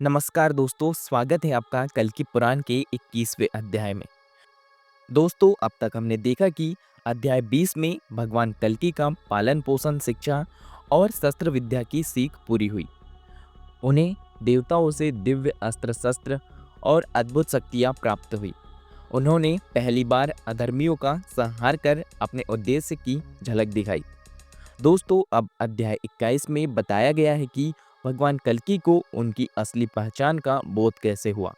नमस्कार दोस्तों, स्वागत है आपका कल्कि पुराण के 21वें अध्याय में। दोस्तों, अब तक हमने देखा कि अध्याय 20 में भगवान कल्कि का पालन पोषण, शिक्षा और शस्त्र विद्या की सीख पूरी हुई। उन्हें देवताओं से दिव्य अस्त्र शस्त्र और अद्भुत शक्तियाँ प्राप्त हुई। उन्होंने पहली बार अधर्मियों का संहार कर अपने उद्देश्य की झलक दिखाई। दोस्तों, अब अध्याय 21 में बताया गया है कि भगवान कल्कि को उनकी असली पहचान का बोध कैसे हुआ।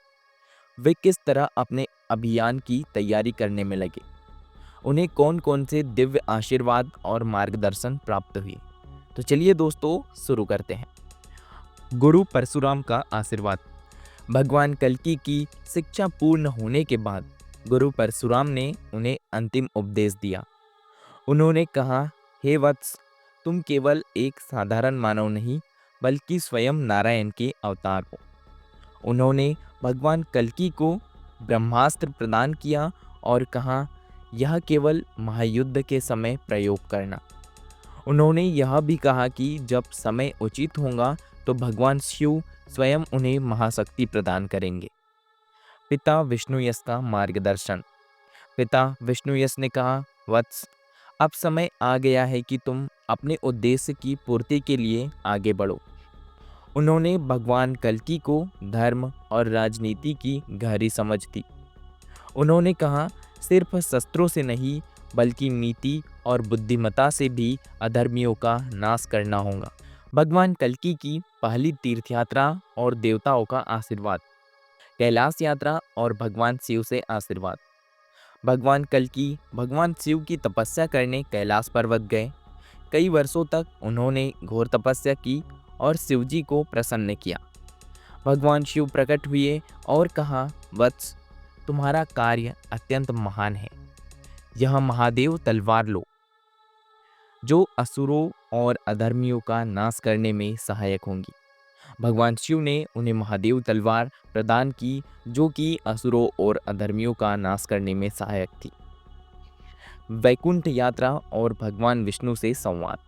वे किस तरह अपने अभियान की तैयारी करने में लगे। उन्हें कौन कौन से दिव्य आशीर्वाद और मार्गदर्शन प्राप्त हुए। तो चलिए दोस्तों, शुरू करते हैं। गुरु परशुराम का आशीर्वाद। भगवान कल्कि की शिक्षा पूर्ण होने के बाद गुरु परशुराम ने उन्हें अंतिम उपदेश दिया। उन्होंने कहा, हे वत्स, तुम केवल एक साधारण मानव नहीं बल्कि स्वयं नारायण के अवतार हो। उन्होंने भगवान कल्कि को ब्रह्मास्त्र प्रदान किया और कहा, यह केवल महायुद्ध के समय प्रयोग करना। उन्होंने यह भी कहा कि जब समय उचित होगा तो भगवान शिव स्वयं उन्हें महाशक्ति प्रदान करेंगे। पिता विष्णुयश का मार्गदर्शन। पिता विष्णुयश ने कहा, वत्स, अब समय आ गया है कि तुम अपने उद्देश्य की पूर्ति के लिए आगे बढ़ो। उन्होंने भगवान कल्कि को धर्म और राजनीति की गहरी समझ दी। उन्होंने कहा, सिर्फ शस्त्रों से नहीं बल्कि नीति और बुद्धिमत्ता से भी अधर्मियों का नाश करना होगा। भगवान कल्कि की पहली तीर्थ यात्रा और देवताओं का आशीर्वाद। कैलाश यात्रा और भगवान शिव से आशीर्वाद। भगवान कल्कि भगवान शिव की तपस्या करने कैलाश पर्वत गए। कई वर्षों तक उन्होंने घोर तपस्या की और शिवजी को प्रसन्न किया। भगवान शिव प्रकट हुए और कहा, वत्स, तुम्हारा कार्य अत्यंत महान है। यह महादेव तलवार लो, जो असुरों और अधर्मियों का नाश करने में सहायक होंगी। भगवान शिव ने उन्हें महादेव तलवार प्रदान की, जो कि असुरों और अधर्मियों का नाश करने में सहायक थी। वैकुंठ यात्रा और भगवान विष्णु से संवाद।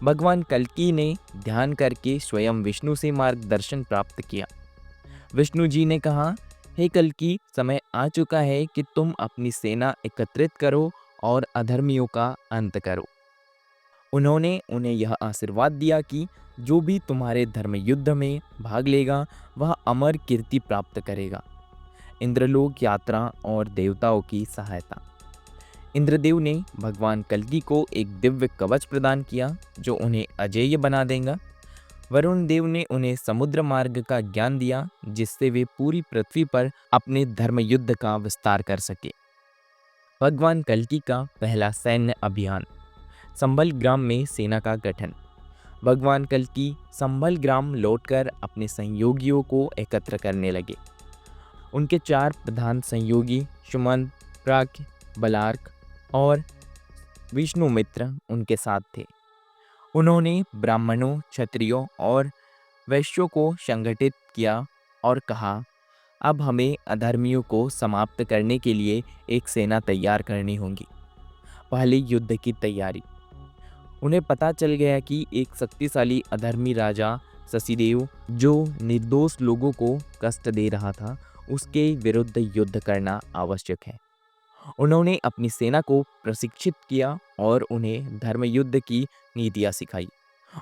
भगवान कल्कि ने ध्यान करके स्वयं विष्णु से मार्गदर्शन प्राप्त किया। विष्णु जी ने कहा, हे कल्कि, समय आ चुका है कि तुम अपनी सेना एकत्रित करो और अधर्मियों का अंत करो। उन्होंने उन्हें यह आशीर्वाद दिया कि जो भी तुम्हारे धर्म युद्ध में भाग लेगा वह अमर कीर्ति प्राप्त करेगा। इंद्रलोक यात्रा और देवताओं की सहायता। इंद्रदेव ने भगवान कल्कि को एक दिव्य कवच प्रदान किया जो उन्हें अजेय बना देगा। वरुण देव ने उन्हें समुद्र मार्ग का ज्ञान दिया जिससे वे पूरी पृथ्वी पर अपने धर्म युद्ध का विस्तार कर सके। भगवान कल्कि का पहला सैन्य अभियान। संभल ग्राम में सेना का गठन। भगवान कल्कि संभल ग्राम लौटकर अपने सहयोगियों को एकत्र करने लगे। उनके 4 प्रधान सहयोगी सुमंत, प्राक, बलार्क और विष्णुमित्र उनके साथ थे। उन्होंने ब्राह्मणों, क्षत्रियों और वैश्यों को संगठित किया और कहा, अब हमें अधर्मियों को समाप्त करने के लिए एक सेना तैयार करनी होगी। पहले युद्ध की तैयारी। उन्हें पता चल गया कि एक शक्तिशाली अधर्मी राजा शशिदेव, जो निर्दोष लोगों को कष्ट दे रहा था, उसके विरुद्ध युद्ध करना आवश्यक है। उन्होंने अपनी सेना को प्रशिक्षित किया और उन्हें धर्म युद्ध की नीतियाँ सिखाई।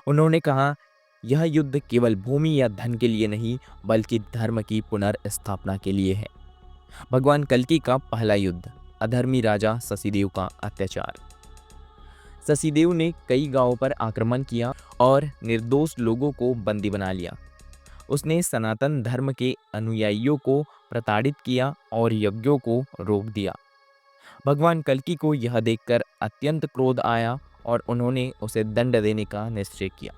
उन्होंने कहा, यह युद्ध केवल भूमि या धन के लिए नहीं बल्कि धर्म की पुनर्स्थापना के लिए है। भगवान कल्कि का पहला युद्ध। अधर्मी राजा शशिदेव का अत्याचार। शशिदेव ने कई गांवों पर आक्रमण किया और निर्दोष लोगों को बंदी बना लिया। उसने सनातन धर्म के अनुयायियों को प्रताड़ित किया और यज्ञों को रोक दिया। भगवान कल्कि को यह देखकर अत्यंत क्रोध आया और उन्होंने उसे दंड देने का निश्चय किया।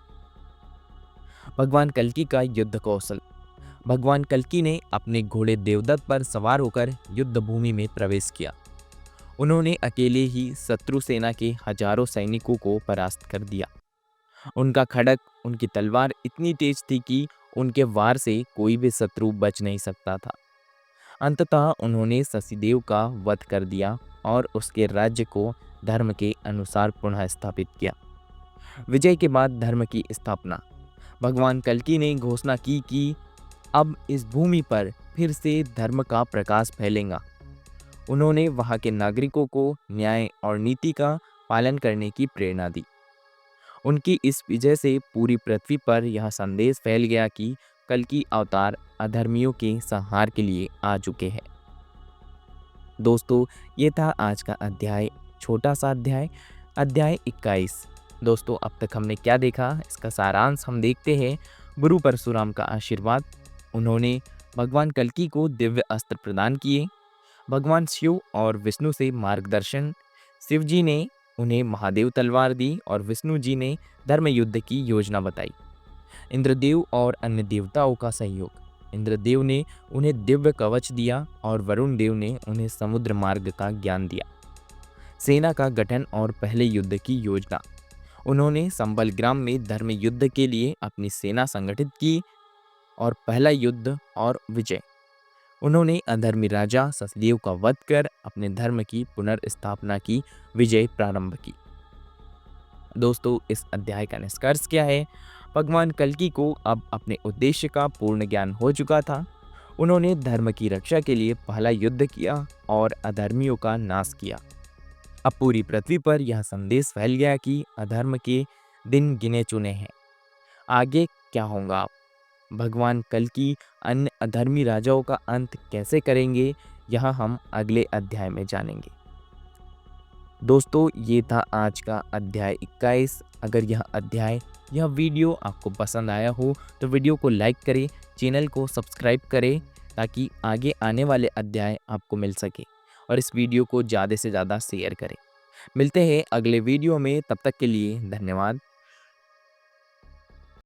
भगवान कल्कि का युद्ध कौशल। भगवान कल्कि ने अपने घोड़े देवदत्त पर सवार होकर युद्ध भूमि में प्रवेश किया। उन्होंने अकेले ही शत्रु सेना के हजारों सैनिकों को परास्त कर दिया। उनका खड्ग, उनकी तलवार इतनी तेज थी कि उनके वार से कोई भी शत्रु बच नहीं सकता था। अंततः उन्होंने शशिदेव का वध कर दिया और उसके राज्य को धर्म के अनुसार पुनः स्थापित किया। विजय के बाद धर्म की स्थापना। भगवान कल्कि ने घोषणा की कि अब इस भूमि पर फिर से धर्म का प्रकाश फैलेगा। उन्होंने वहाँ के नागरिकों को न्याय और नीति का पालन करने की प्रेरणा दी। उनकी इस विजय से पूरी पृथ्वी पर यह संदेश फैल गया कि कल्कि अवतार अधर्मियों के संहार के लिए आ चुके हैं। दोस्तों, ये था आज का अध्याय, छोटा सा अध्याय, अध्याय 21। दोस्तों, अब तक हमने क्या देखा, इसका सारांश हम देखते हैं। गुरु परशुराम का आशीर्वाद, उन्होंने भगवान कल्कि को दिव्य अस्त्र प्रदान किए। भगवान शिव और विष्णु से मार्गदर्शन, शिव जी ने उन्हें महादेव तलवार दी और विष्णु जी ने धर्म युद्ध की योजना बताई। इंद्रदेव और अन्य देवताओं का सहयोग, इंद्रदेव ने उन्हें दिव्य कवच दिया और वरुण देव ने उन्हें समुद्र मार्ग का ज्ञान दिया। सेना का गठन और पहले युद्ध की योजना, उन्होंने संबल ग्राम में धर्म युद्ध के लिए अपनी सेना संगठित की और पहला युद्ध और विजय, उन्होंने अधर्मी राजा सचदेव का वध कर अपने धर्म की पुनर्स्थापना की विजय प्रारंभ की। दोस्तों, इस अध्याय का निष्कर्ष क्या है? भगवान कल्कि को अब अपने उद्देश्य का पूर्ण ज्ञान हो चुका था। उन्होंने धर्म की रक्षा के लिए पहला युद्ध किया और अधर्मियों का नाश किया। अब पूरी पृथ्वी पर यह संदेश फैल गया कि अधर्म के दिन गिने चुने हैं। आगे क्या होगा? भगवान कल्कि अन्य अधर्मी राजाओं का अंत कैसे करेंगे, यह हम अगले अध्याय में जानेंगे। दोस्तों, ये था आज का अध्याय 21। अगर यह वीडियो आपको पसंद आया हो तो वीडियो को लाइक करें, चैनल को सब्सक्राइब करें ताकि आगे आने वाले अध्याय आपको मिल सके, और इस वीडियो को ज़्यादा से ज़्यादा शेयर करें। मिलते हैं अगले वीडियो में, तब तक के लिए धन्यवाद।